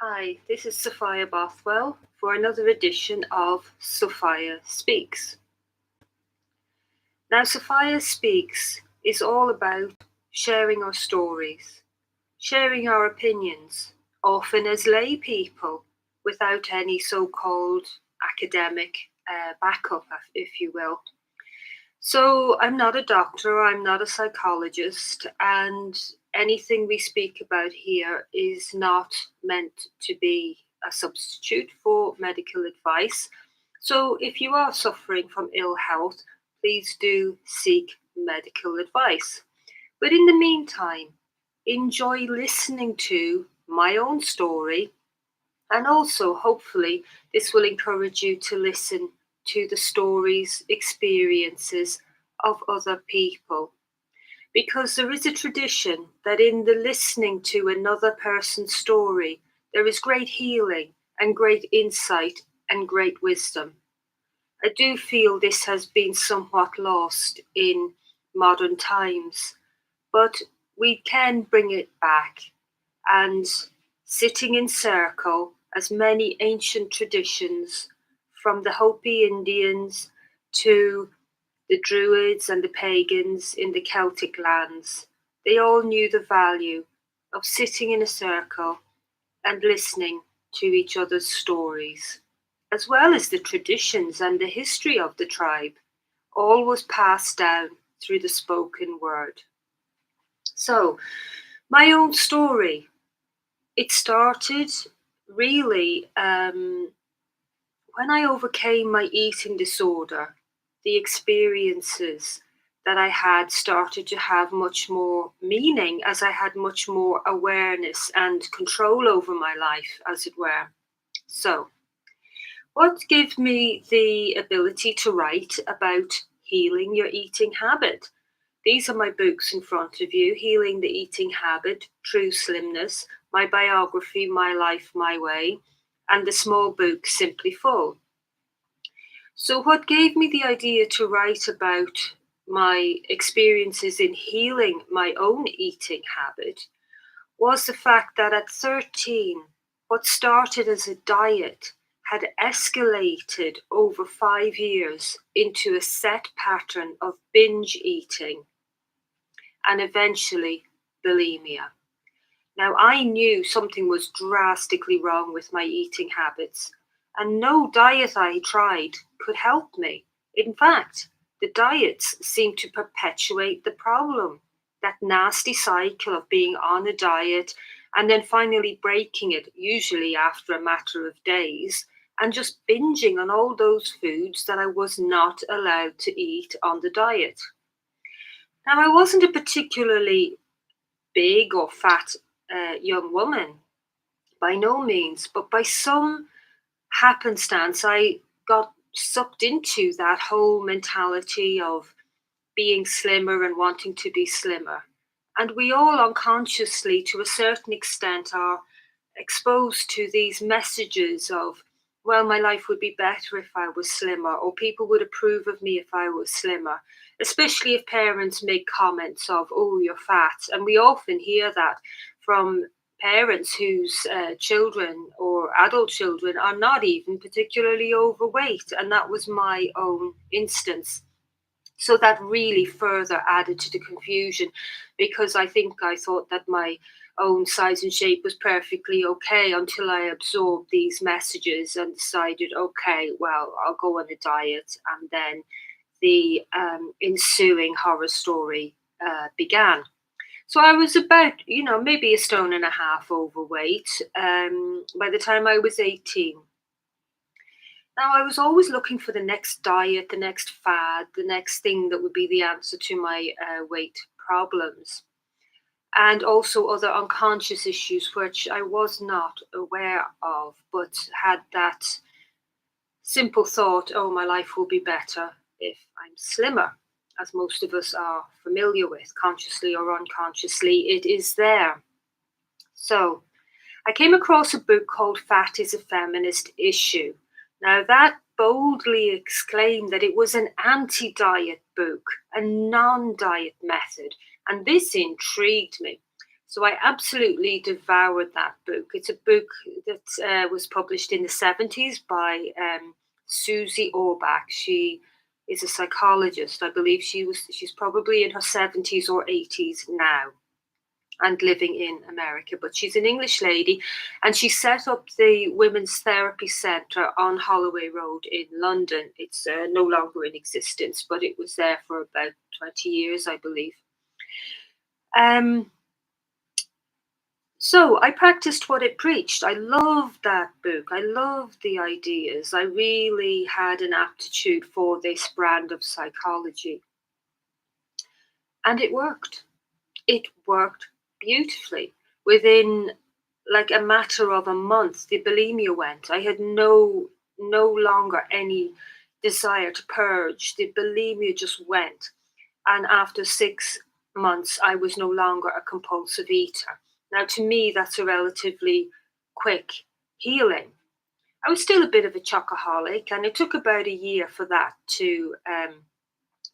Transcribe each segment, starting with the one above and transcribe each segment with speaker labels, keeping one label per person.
Speaker 1: Hi, this is Sophia Bothwell for another edition of Sofia Speaks. Now, Sofia Speaks is all about sharing our stories, sharing our opinions, often as lay people without any so-called academic backup, if you will. So I'm not a doctor, I'm not a psychologist, and anything we speak about here is not meant to be a substitute for medical advice. So if you are suffering from ill health, please do seek medical advice. But in the meantime, enjoy listening to my own story, and also hopefully this will encourage you to listen to the stories, experiences of other people. Because there is a tradition that in the listening to another person's story, there is great healing and great insight and great wisdom. I do feel this has been somewhat lost in modern times, but we can bring it back. And sitting in circle, as many ancient traditions, from the Hopi Indians to the Druids and the pagans in the Celtic lands, they all knew the value of sitting in a circle and listening to each other's stories, as well as the traditions and the history of the tribe. All was passed down through the spoken word. So, my own story, it started really when I overcame my eating disorder. The experiences that I had started to have much more meaning as I had much more awareness and control over my life, as it were. So, what gave me the ability to write about healing your eating habit? These are my books in front of you: Healing the Eating Habit, True Slimness, my biography, My Life, My Way, and the small book, Simply Full. So, what gave me the idea to write about my experiences in healing my own eating habit was the fact that at 13, what started as a diet had escalated over 5 years into a set pattern of binge eating and eventually bulimia. Now, I knew something was drastically wrong with my eating habits, and no diet I tried could help me. In fact, the diets seemed to perpetuate the problem, that nasty cycle of being on a diet and then finally breaking it, usually after a matter of days, and just binging on all those foods that I was not allowed to eat on the diet. Now, I wasn't a particularly big or fat young woman, by no means, but by some happenstance, I got sucked into that whole mentality of being slimmer and wanting to be slimmer. And we all unconsciously, to a certain extent, are exposed to these messages of, well, my life would be better if I was slimmer, or people would approve of me if I was slimmer, especially if parents make comments of, oh, you're fat. And we often hear that from parents whose children or adult children are not even particularly overweight. And that was my own instance. So that really further added to the confusion, because I think I thought that my own size and shape was perfectly okay until I absorbed these messages and decided, okay, well, I'll go on a diet. And then the ensuing horror story began. So I was about, maybe a stone and a half overweight by the time I was 18. Now, I was always looking for the next diet, the next fad, the next thing that would be the answer to my weight problems, and also other unconscious issues which I was not aware of, but had that simple thought, oh, my life will be better if I'm slimmer, as most of us are familiar with, consciously or unconsciously, it is there. So I came across a book called Fat is a Feminist Issue. Now, that boldly exclaimed that it was an anti diet book, a non diet method, and this intrigued me. So I absolutely devoured that book. It's a book that was published in the 70s by Susie Orbach. She is a psychologist. I believe she's probably in her 70s or 80s now and living in America, but she's an English lady, and she set up the Women's Therapy Centre on Holloway Road in London. It's no longer in existence, but it was there for about 20 years, I believe. So I practiced what it preached. I loved that book. I loved the ideas. I really had an aptitude for this brand of psychology. And it worked. It worked beautifully. Within like a matter of a month, the bulimia went. I had no longer any desire to purge. The bulimia just went. And after 6 months, I was no longer a compulsive eater. Now, to me, that's a relatively quick healing. I was still a bit of a chocoholic, and it took about a year for that to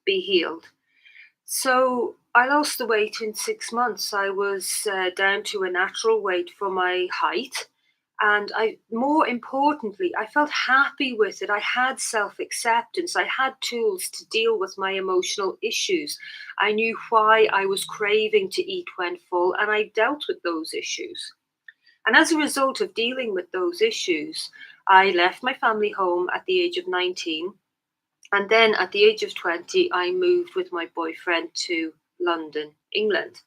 Speaker 1: be healed. So I lost the weight in 6 months. I was down to a natural weight for my height. And more importantly, I felt happy with it. I had self acceptance. I had tools to deal with my emotional issues. I knew why I was craving to eat when full, and I dealt with those issues. And as a result of dealing with those issues, I left my family home at the age of 19. And then at the age of 20, I moved with my boyfriend to London, England.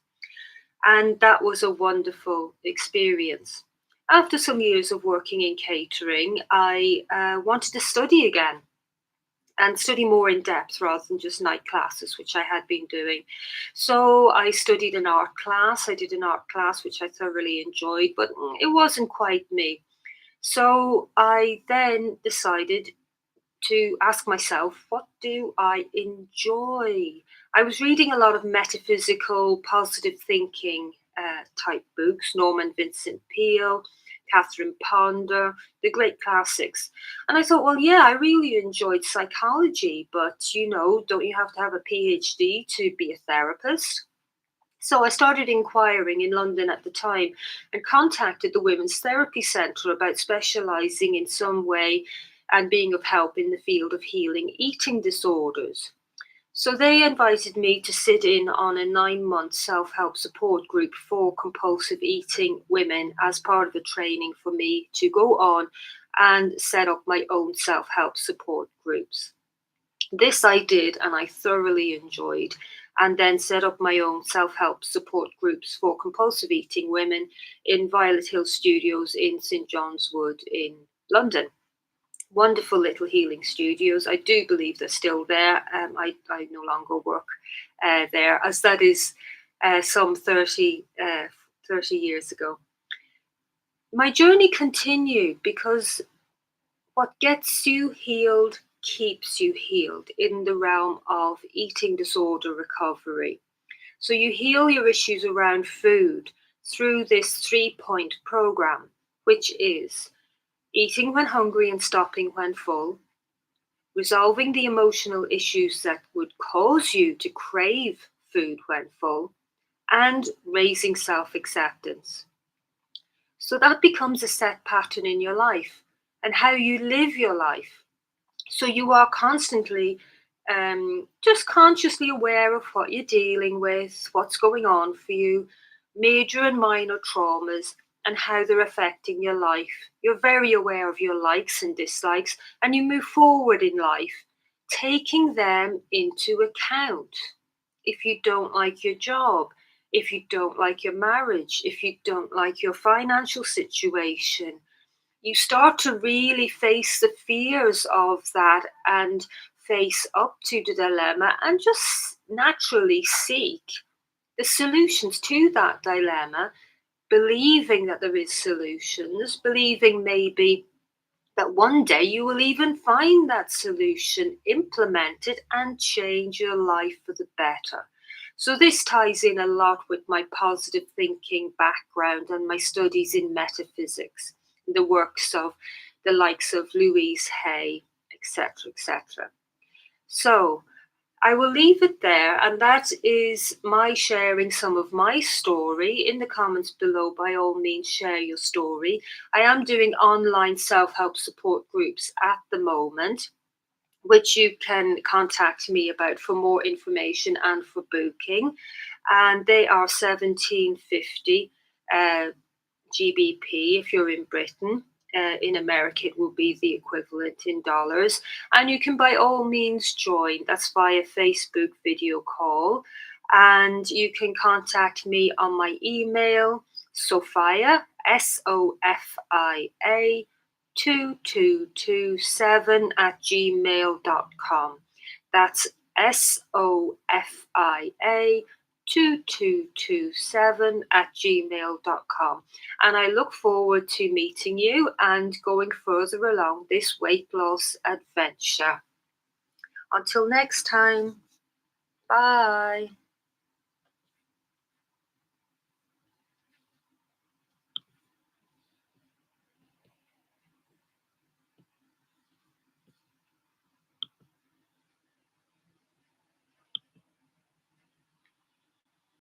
Speaker 1: And that was a wonderful experience. After some years of working in catering, I wanted to study again and study more in depth rather than just night classes, which I had been doing. So I studied an art class. I did an art class, which I thoroughly enjoyed, but it wasn't quite me. So I then decided to ask myself, what do I enjoy? I was reading a lot of metaphysical, positive thinking type books, Norman Vincent Peale, Catherine Ponder, the great classics. And I thought, well, yeah, I really enjoyed psychology, but don't you have to have a PhD to be a therapist? So I started inquiring in London at the time and contacted the Women's Therapy Centre about specialising in some way and being of help in the field of healing eating disorders. So they invited me to sit in on a 9-month self-help support group for compulsive eating women as part of a training for me to go on and set up my own self-help support groups. This I did and I thoroughly enjoyed, and then set up my own self-help support groups for compulsive eating women in Violet Hill Studios in St John's Wood in London. Wonderful little healing studios. I do believe they're still there. I no longer work there, as that is some 30 years ago. My journey continued because what gets you healed keeps you healed in the realm of eating disorder recovery. So you heal your issues around food through this 3-point program, which is eating when hungry and stopping when full, resolving the emotional issues that would cause you to crave food when full, and raising self-acceptance. So that becomes a set pattern in your life and how you live your life. So you are constantly just consciously aware of what you're dealing with, what's going on for you, major and minor traumas, and how they're affecting your life. You're very aware of your likes and dislikes, and you move forward in life, taking them into account. If you don't like your job, if you don't like your marriage, if you don't like your financial situation, you start to really face the fears of that and face up to the dilemma and just naturally seek the solutions to that dilemma, believing that there is solutions, believing maybe that one day you will even find that solution, implement it, and change your life for the better. So this ties in a lot with my positive thinking background and my studies in metaphysics, the works of the likes of Louise Hay, etc., etc. So I will leave it there, and that is my sharing some of my story. In the comments below, by all means, share your story. I am doing online self-help support groups at the moment, which you can contact me about for more information and for booking. And they are $17.50 GBP if you're in Britain. In America, it will be the equivalent in dollars. And you can by all means join. That's via Facebook video call. And you can contact me on my email, Sofia, SOFIA, 2227 at gmail.com. That's SOFIA 2227 at gmail.com. And I look forward to meeting you and going further along this weight loss adventure. Until next time, bye.